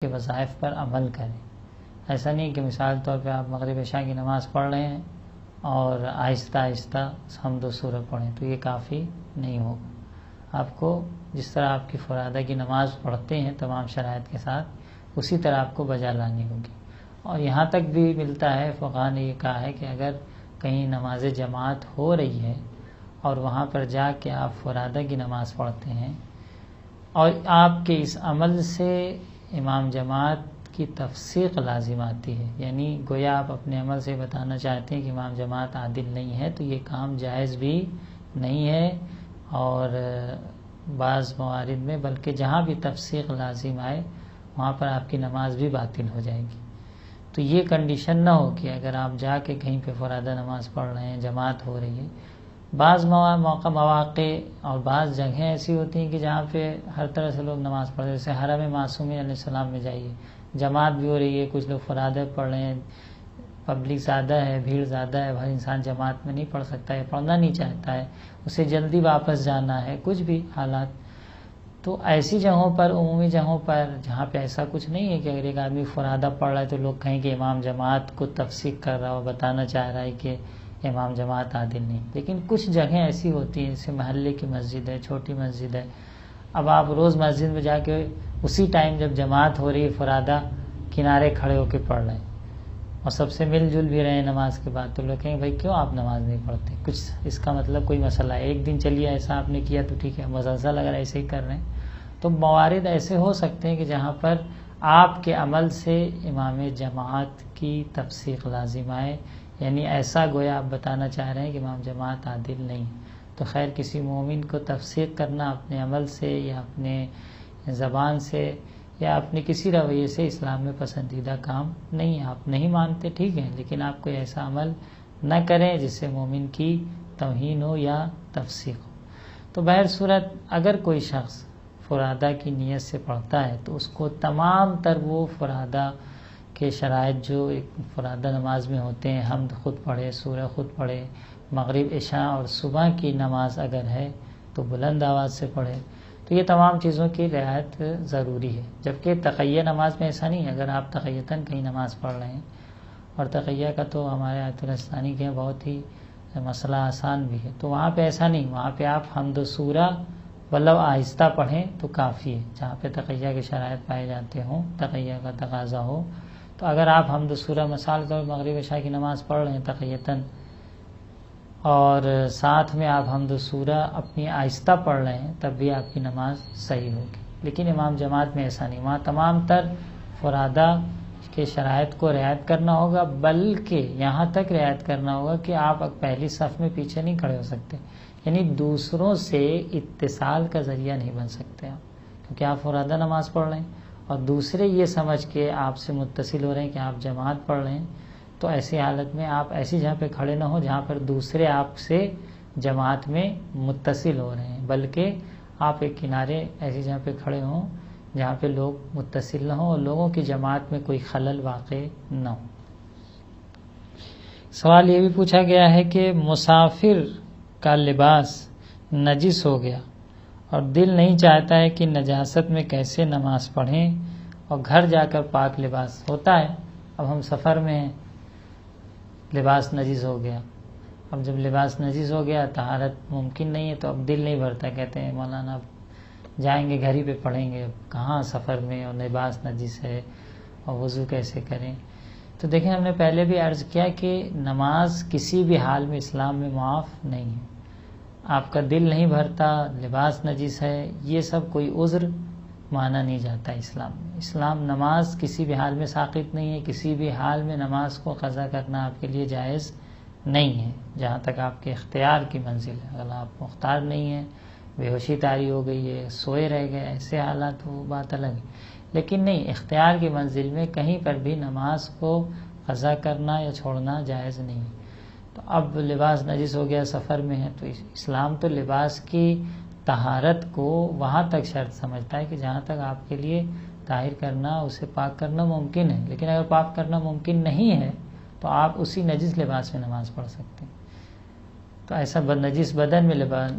کے وظائف پر عمل کریں۔ ایسا نہیں کہ مثال طور پہ آپ مغرب عشاء کی نماز پڑھ رہے ہیں اور آہستہ آہستہ حمد و سورہ پڑھیں، تو یہ کافی نہیں ہوگا۔ آپ کو جس طرح آپ کی فرادہ کی نماز پڑھتے ہیں تمام شرائط کے ساتھ، اسی طرح آپ کو بجا لانی ہوگی۔ اور یہاں تک بھی ملتا ہے، فقہاء نے یہ کہا ہے کہ اگر کہیں نماز جماعت ہو رہی ہے اور وہاں پر جا کے آپ فرادہ کی نماز پڑھتے ہیں اور آپ کے اس عمل سے امام جماعت کی تفسیق لازم آتی ہے، یعنی گویا آپ اپنے عمل سے بتانا چاہتے ہیں کہ امام جماعت عادل نہیں ہے، تو یہ کام جائز بھی نہیں ہے، اور بعض موارد میں بلکہ جہاں بھی تفسیق لازم آئے وہاں پر آپ کی نماز بھی باطل ہو جائے گی۔ تو یہ کنڈیشن نہ ہو کہ اگر آپ جا کے کہیں پہ فرادہ نماز پڑھ رہے ہیں، جماعت ہو رہی ہے، بعض مواقع اور بعض جگہیں ایسی ہوتی ہیں کہ جہاں پہ ہر طرح سے لوگ نماز پڑھ رہے ہیں، جیسے حرم معصومین علیہ السلام میں جائیے، جماعت بھی ہو رہی ہے، کچھ لوگ فرادہ پڑھ رہے ہیں، پبلک زیادہ ہے، بھیڑ زیادہ ہے، ہر انسان جماعت میں نہیں پڑھ سکتا ہے، پڑھنا نہیں چاہتا ہے، اسے جلدی واپس جانا ہے، کچھ بھی حالات، تو ایسی جگہوں پر، عمومی جگہوں پر جہاں پہ ایسا کچھ نہیں ہے کہ اگر ایک آدمی فرادہ پڑھ رہا ہے تو لوگ کہیں کہ امام جماعت کو تفسیق کر رہا ہو، بتانا چاہ رہا ہے کہ امام جماعت عادل نہیں۔ لیکن کچھ جگہیں ایسی ہوتی ہیں، جیسے محلے کی مسجد ہے، چھوٹی مسجد ہے، اب آپ روز مسجد میں جا کے اسی ٹائم جب جماعت ہو رہی ہے فرادہ کنارے کھڑے ہو کے پڑھ رہے ہیں اور سب سے مل جل بھی رہے ہیں نماز کے بعد، تو لوگ کہیں بھائی کیوں آپ نماز نہیں پڑھتے؟ کچھ اس کا مطلب کوئی مسئلہ ہے، ایک دن چلیے ایسا آپ نے کیا تو ٹھیک ہے، مسلسل اگر ایسے ہی کر رہے ہیں تو موارد ایسے ہو سکتے ہیں کہ جہاں پر آپ کے عمل سے امام جماعت کی تفسیق لازم آئے، یعنی ایسا گویا آپ بتانا چاہ رہے ہیں کہ امام جماعت عادل نہیں۔ تو خیر کسی مومن کو تفسیق کرنا اپنے عمل سے یا اپنے زبان سے یا اپنے کسی رویے سے اسلام میں پسندیدہ کام نہیں ہے۔ آپ نہیں مانتے ٹھیک ہے، لیکن آپ کوئی ایسا عمل نہ کریں جس سے مومن کی توہین ہو یا تفسیق ہو۔ تو بہر صورت اگر کوئی شخص فرادہ کی نیت سے پڑھتا ہے تو اس کو تمام تر وہ فرادہ کے شرائط جو ایک فرادہ نماز میں ہوتے ہیں، حمد خود پڑھے، سورہ خود پڑھے، مغرب عشاء اور صبح کی نماز اگر ہے تو بلند آواز سے پڑھے، تو یہ تمام چیزوں کی رعایت ضروری ہے۔ جبکہ تقیہ نماز میں ایسا نہیں ہے، اگر آپ تقیتاً کہیں نماز پڑھ رہے ہیں، اور تقیہ کا تو ہمارے آیت الاسطانی کے بہت ہی مسئلہ آسان بھی ہے، تو وہاں پہ ایسا نہیں، وہاں پہ آپ حمد و سورہ ولو آہستہ پڑھیں تو کافی ہے۔ جہاں پہ تقیہ کے شرائط پائے جاتے ہوں، تقیہ کا تقاضا ہو، تو اگر آپ حمد و سورہ مثال طور مغرب عشاء کی نماز پڑھ رہے ہیں تقیتاً اور ساتھ میں آپ حمد و سورہ اپنی آہستہ پڑھ رہے ہیں، تب بھی آپ کی نماز صحیح ہوگی۔ لیکن امام جماعت میں ایسا نہیں، وہاں تمام تر فرادہ کے شرائط کو رعایت کرنا ہوگا، بلکہ یہاں تک رعایت کرنا ہوگا کہ آپ پہلی صف میں پیچھے نہیں کھڑے ہو سکتے، یعنی دوسروں سے اتصال کا ذریعہ نہیں بن سکتے آپ، کیونکہ آپ فرادہ نماز پڑھ رہے ہیں اور دوسرے یہ سمجھ کے آپ سے متصل ہو رہے ہیں کہ آپ جماعت پڑھ رہے ہیں، تو ایسی حالت میں آپ ایسی جگہ پہ کھڑے نہ ہو جہاں پر دوسرے آپ سے جماعت میں متصل ہو رہے ہیں، بلکہ آپ ایک کنارے ایسی جگہ پہ کھڑے ہوں جہاں پہ لوگ متصل نہ ہوں اور لوگوں کی جماعت میں کوئی خلل واقع نہ ہو۔ سوال یہ بھی پوچھا گیا ہے کہ مسافر کا لباس نجس ہو گیا اور دل نہیں چاہتا ہے کہ نجاست میں کیسے نماز پڑھیں، اور گھر جا کر پاک لباس ہوتا ہے، اب ہم سفر میں ہیں، لباس نجس ہو گیا، اب جب لباس نجس ہو گیا طہارت ممکن نہیں ہے، تو اب دل نہیں بھرتا، کہتے ہیں مولانا اب جائیں گے گھر ہی پہ پڑھیں گے، اب کہاں سفر میں اور لباس نجس ہے اور وضو کیسے کریں؟ تو دیکھیں ہم نے پہلے بھی عرض کیا کہ نماز کسی بھی حال میں اسلام میں معاف نہیں ہے۔ آپ کا دل نہیں بھرتا، لباس نجس ہے، یہ سب کوئی عذر مانا نہیں جاتا اسلام میں۔ اسلام نماز کسی بھی حال میں ساقط نہیں ہے، کسی بھی حال میں نماز کو قضا کرنا آپ کے لیے جائز نہیں ہے، جہاں تک آپ کے اختیار کی منزل ہے۔ اگر آپ مختار نہیں ہیں، بے ہوشی طاری ہو گئی ہے، سوئے رہ گئے، ایسے حالات وہ بات الگ ہے، لیکن نہیں، اختیار کی منزل میں کہیں پر بھی نماز کو قضا کرنا یا چھوڑنا جائز نہیں ہے۔ تو اب لباس نجس ہو گیا، سفر میں ہے، تو اسلام تو لباس کی طہارت کو وہاں تک شرط سمجھتا ہے کہ جہاں تک آپ کے لیے طاہر کرنا، اسے پاک کرنا ممکن ہے، لیکن اگر پاک کرنا ممکن نہیں ہے تو آپ اسی نجس لباس میں نماز پڑھ سکتے ہیں۔ تو ایسا نجس بدن میں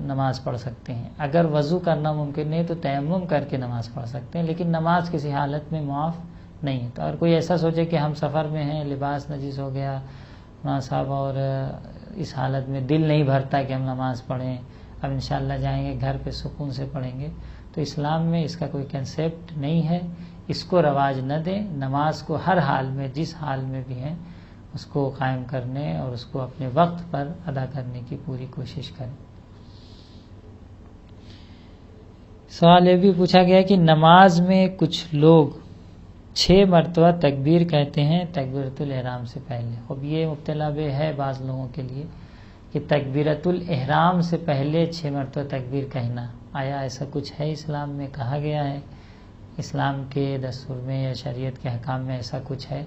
نماز پڑھ سکتے ہیں. اگر وضو کرنا ممکن نہیں تو تیمم کر کے نماز پڑھ سکتے ہیں، لیکن نماز کسی حالت میں معاف نہیں ہے. تو اگر کوئی ایسا سوچے کہ ہم سفر میں ہیں، لباس نجس ہو گیا صاحب، اور اس حالت میں دل نہیں بھرتا کہ ہم نماز پڑھیں، اب انشاءاللہ جائیں گے گھر پہ سکون سے پڑھیں گے، تو اسلام میں اس کا کوئی کنسیپٹ نہیں ہے. اس کو رواج نہ دیں. نماز کو ہر حال میں، جس حال میں بھی ہیں، اس کو قائم کرنے اور اس کو اپنے وقت پر ادا کرنے کی پوری کوشش کریں. سوال یہ بھی پوچھا گیا کہ نماز میں کچھ لوگ 6 مرتبہ تکبیر کہتے ہیں تکبیرۃ الاحرام سے پہلے. اب یہ مبتلا بے ہے بعض لوگوں کے لیے کہ تکبیرۃ الاحرام سے پہلے 6 مرتبہ تکبیر کہنا، آیا ایسا کچھ ہے اسلام میں؟ کہا گیا ہے اسلام کے دستور میں یا شریعت کے احکام میں ایسا کچھ ہے؟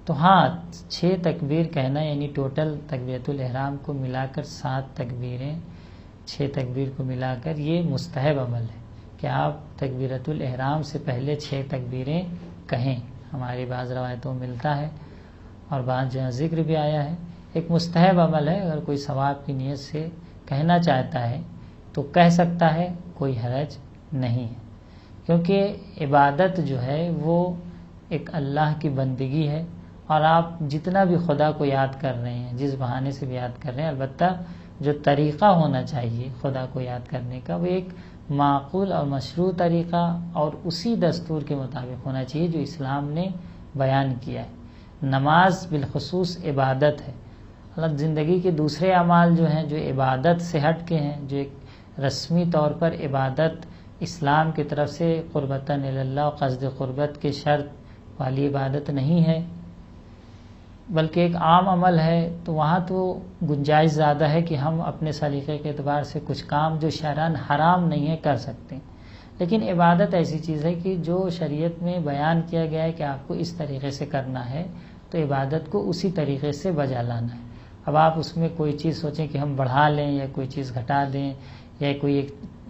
تو ہاں، 6 تکبیر کہنا یعنی ٹوٹل تکبیرۃ الاحرام کو ملا کر 7 تکبیریں، 6 تکبیر کو ملا کر یہ مستحب عمل ہے کہ آپ تکبیرۃ الاحرام سے پہلے 6 تکبیریں کہیں. ہماری بعض روایتوں میں ملتا ہے اور بعض جہاں ذکر بھی آیا ہے. ایک مستحب عمل ہے، اگر کوئی ثواب کی نیت سے کہنا چاہتا ہے تو کہہ سکتا ہے، کوئی حرج نہیں ہے. کیونکہ عبادت جو ہے وہ ایک اللہ کی بندگی ہے، اور آپ جتنا بھی خدا کو یاد کر رہے ہیں، جس بہانے سے بھی یاد کر رہے ہیں، البتہ جو طریقہ ہونا چاہیے خدا کو یاد کرنے کا وہ ایک معقول اور مشروع طریقہ اور اسی دستور کے مطابق ہونا چاہیے جو اسلام نے بیان کیا ہے. نماز بالخصوص عبادت ہے. اللہ زندگی کے دوسرے اعمال جو ہیں، جو عبادت سے ہٹ کے ہیں، جو ایک رسمی طور پر عبادت اسلام کی طرف سے قربتاً اللہ قصد قربت کے شرط والی عبادت نہیں ہے، بلکہ ایک عام عمل ہے، تو وہاں تو گنجائش زیادہ ہے کہ ہم اپنے سلیقے کے اعتبار سے کچھ کام جو شرعاً حرام نہیں ہے کر سکتے ہیں. لیکن عبادت ایسی چیز ہے کہ جو شریعت میں بیان کیا گیا ہے کہ آپ کو اس طریقے سے کرنا ہے، تو عبادت کو اسی طریقے سے بجا لانا ہے. اب آپ اس میں کوئی چیز سوچیں کہ ہم بڑھا لیں یا کوئی چیز گھٹا دیں، یا کوئی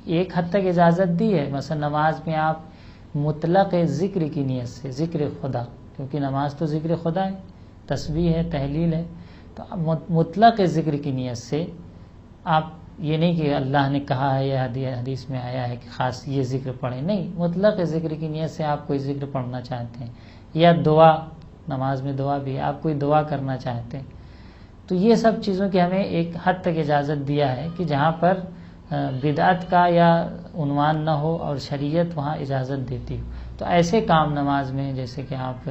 ایک حد تک اجازت دی ہے. مثلا نماز میں آپ مطلق ذکر کی نیت سے، ذکر خدا، کیونکہ نماز تو ذکر خدا ہے، تسبیح ہے، تحلیل ہے، تو مطلق ذکر کی نیت سے آپ یہ نہیں کہ اللہ نے کہا ہے یا حدیث میں آیا ہے کہ خاص یہ ذکر پڑھیں، نہیں، مطلق ذکر کی نیت سے آپ کوئی ذکر پڑھنا چاہتے ہیں، یا دعا، نماز میں دعا بھی ہے، آپ کوئی دعا کرنا چاہتے ہیں، تو یہ سب چیزوں کی ہمیں ایک حد تک اجازت دیا ہے کہ جہاں پر بدعت کا یا عنوان نہ ہو اور شریعت وہاں اجازت دیتی ہو، تو ایسے کام نماز میں جیسے کہ آپ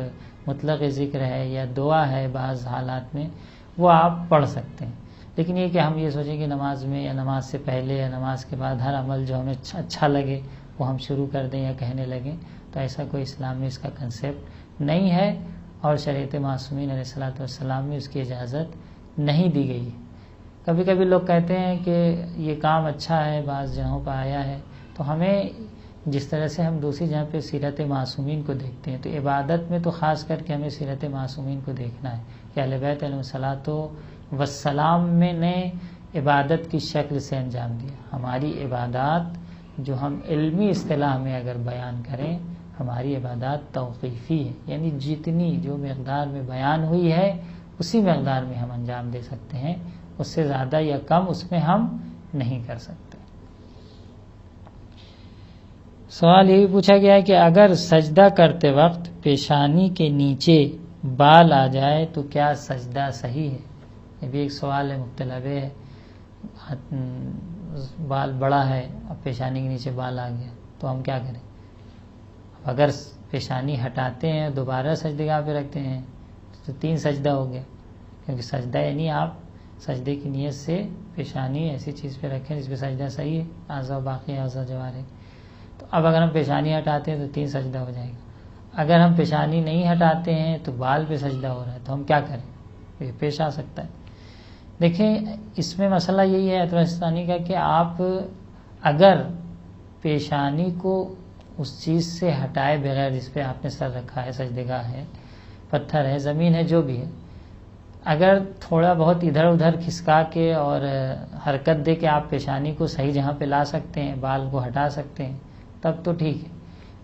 مطلق ذکر ہے یا دعا ہے بعض حالات میں وہ آپ پڑھ سکتے ہیں. لیکن یہ کہ ہم یہ سوچیں کہ نماز میں یا نماز سے پہلے یا نماز کے بعد ہر عمل جو ہمیں اچھا لگے وہ ہم شروع کر دیں یا کہنے لگیں، تو ایسا کوئی اسلام میں اس کا کنسیپٹ نہیں ہے، اور شریعت معصومین علیہ الصلوۃ والسلام میں اس کی اجازت نہیں دی گئی ہے. کبھی کبھی لوگ کہتے ہیں کہ یہ کام اچھا ہے، بعض جگہوں پہ آیا ہے، تو ہمیں جس طرح سے ہم دوسری جگہ پہ سیرت معصومین کو دیکھتے ہیں، تو عبادت میں تو خاص کر کے ہمیں سیرت معصومین کو دیکھنا ہے کہ اہل بیت علیہ الصلوۃ والسلام میں نے عبادت کی شکل سے انجام دیا. ہماری عبادات جو ہم علمی اصطلاح میں اگر بیان کریں، ہماری عبادات توقیفی ہے، یعنی جتنی جو مقدار میں بیان ہوئی ہے اسی مقدار میں ہم انجام دے سکتے ہیں، اس سے زیادہ یا کم اس میں ہم نہیں کر سکتے. سوال یہ بھی پوچھا گیا ہے کہ اگر سجدہ کرتے وقت پیشانی کے نیچے بال آ جائے تو کیا سجدہ صحیح ہے؟ یہ بھی ایک سوال ہے، مبتلا بے ہے. بال بڑا ہے، اب پیشانی کے نیچے بال آ گیا تو ہم کیا کریں؟ اب اگر پیشانی ہٹاتے ہیں دوبارہ سجدگاہ پہ رکھتے ہیں تو 3 سجدہ ہو گیا، کیونکہ سجدہ یعنی آپ سجدے کی نیت سے پیشانی ایسی چیز پہ رکھیں جس پہ سجدہ صحیح ہے، اعضاء باقی اعضاء جوارح. تو اب اگر ہم پیشانی ہٹاتے ہیں تو 3 سجدہ ہو جائے گا. اگر ہم پیشانی نہیں ہٹاتے ہیں تو بال پہ سجدہ ہو رہا ہے تو ہم کیا کریں؟ یہ پیش آ سکتا ہے. دیکھیں، اس میں مسئلہ یہی ہے اطرستانی کا کہ آپ اگر پیشانی کو اس چیز سے ہٹائے بغیر جس پہ آپ نے سر رکھا ہے، سجدگاہ ہے، پتھر ہے، زمین ہے، جو بھی ہے، اگر تھوڑا بہت ادھر ادھر کھسکا کے اور حرکت دے کے آپ پیشانی کو صحیح جگہ پہ لا سکتے ہیں، بال کو ہٹا سکتے ہیں، تب تو ٹھیک ہے.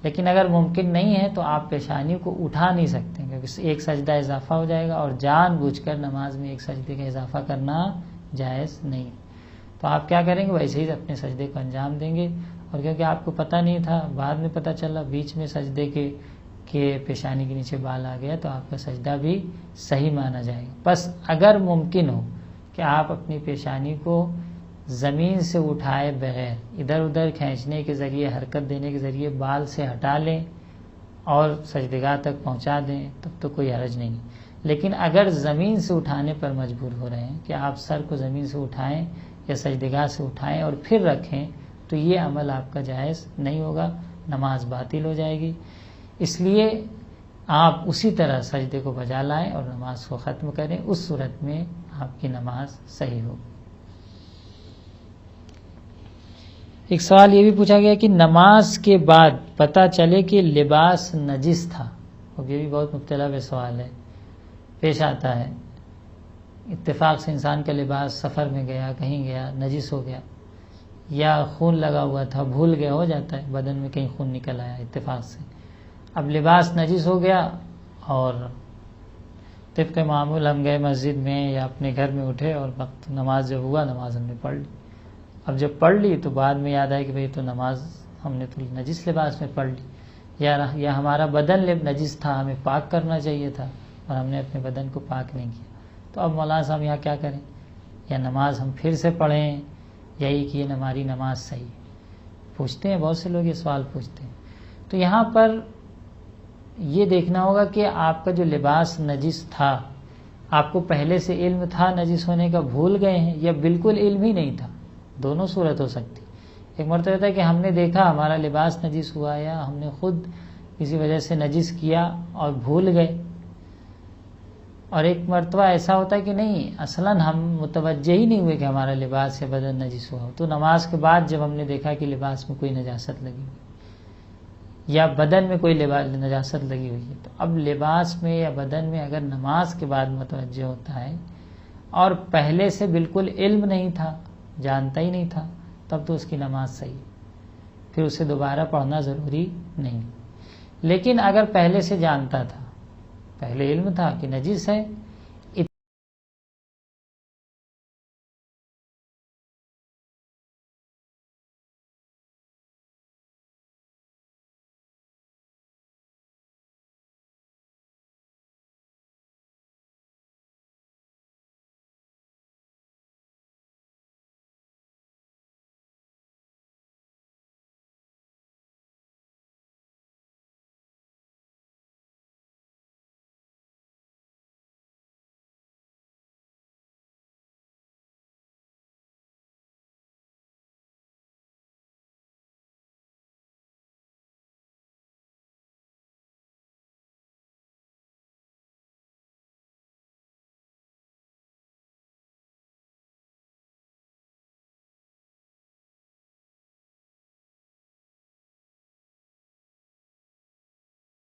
لیکن اگر ممکن نہیں ہے تو آپ پیشانی کو اٹھا نہیں سکتے، کیونکہ ایک سجدہ اضافہ ہو جائے گا، اور جان بوجھ کر نماز میں ایک سجدے کا اضافہ کرنا جائز نہیں. تو آپ کیا کریں گے؟ ویسے ہی اپنے سجدے کو انجام دیں گے. اور کیونکہ آپ کو پتہ نہیں تھا، بعد میں پتہ چلا بیچ میں سجدے کے پیشانی کے نیچے بال آ گیا، تو آپ کا سجدہ بھی صحیح مانا جائے گا. بس اگر ممکن ہو کہ آپ اپنی پیشانی کو زمین سے اٹھائے بغیر ادھر ادھر کھینچنے کے ذریعے، حرکت دینے کے ذریعے بال سے ہٹا لیں اور سجدگاہ تک پہنچا دیں، تب تو کوئی حرج نہیں. لیکن اگر زمین سے اٹھانے پر مجبور ہو رہے ہیں کہ آپ سر کو زمین سے اٹھائیں یا سجدگاہ سے اٹھائیں اور پھر رکھیں، تو یہ عمل آپ کا جائز نہیں ہوگا، نماز باطل ہو جائے گی. اس لیے آپ اسی طرح سجدے کو بجا لائیں اور نماز کو ختم کریں، اس صورت میں آپ کی نماز صحیح ہوگی. ایک سوال یہ بھی پوچھا گیا کہ نماز کے بعد پتہ چلے کہ لباس نجس تھا، اور یہ بھی بہت مبتلا ہوئے سوال ہے، پیش آتا ہے. اتفاق سے انسان کا لباس سفر میں گیا، کہیں گیا، نجس ہو گیا، یا خون لگا ہوا تھا، بھول گیا، ہو جاتا ہے بدن میں کہیں خون نکل آیا اتفاق سے. اب لباس نجس ہو گیا اور طبق معمول ہم گئے مسجد میں یا اپنے گھر میں اٹھے اور وقت نماز جب ہوا نماز ہم نے پڑھ لی. اب جب پڑھ لی تو بعد میں یاد آیا کہ بھئی تو نماز ہم نے تو نجس لباس میں پڑھ لی، یا ہمارا بدن نجس تھا، ہمیں پاک کرنا چاہیے تھا اور ہم نے اپنے بدن کو پاک نہیں کیا. تو اب مولانا صاحب یہاں کیا کریں؟ یا نماز ہم پھر سے پڑھیں، یہی کہ یہ ہماری نماز صحیح؟ پوچھتے ہیں بہت سے لوگ، یہ سوال پوچھتے ہیں. تو یہاں پر یہ دیکھنا ہوگا کہ آپ کا جو لباس نجس تھا، آپ کو پہلے سے علم تھا نجس ہونے کا، بھول گئے ہیں، یا بالکل علم ہی نہیں تھا. دونوں صورت ہو سکتی. ایک مرتبہ ہے کہ ہم نے دیکھا ہمارا لباس نجس ہوا، یا ہم نے خود کسی وجہ سے نجس کیا اور بھول گئے. اور ایک مرتبہ ایسا ہوتا ہے کہ نہیں، اصلاً ہم متوجہ ہی نہیں ہوئے کہ ہمارا لباس یا بدن نجس ہوا. تو نماز کے بعد جب ہم نے دیکھا کہ لباس میں کوئی نجاست لگی ہوئی یا بدن میں کوئی نجاست لگی ہوئی ہے، تو اب لباس میں یا بدن میں اگر نماز کے بعد متوجہ ہوتا ہے اور پہلے سے بالکل علم نہیں تھا، جانتا ہی نہیں تھا، تب تو اس کی نماز صحیح، پھر اسے دوبارہ پڑھنا ضروری نہیں. لیکن اگر پہلے سے جانتا تھا، پہلے علم تھا کہ نجس ہے،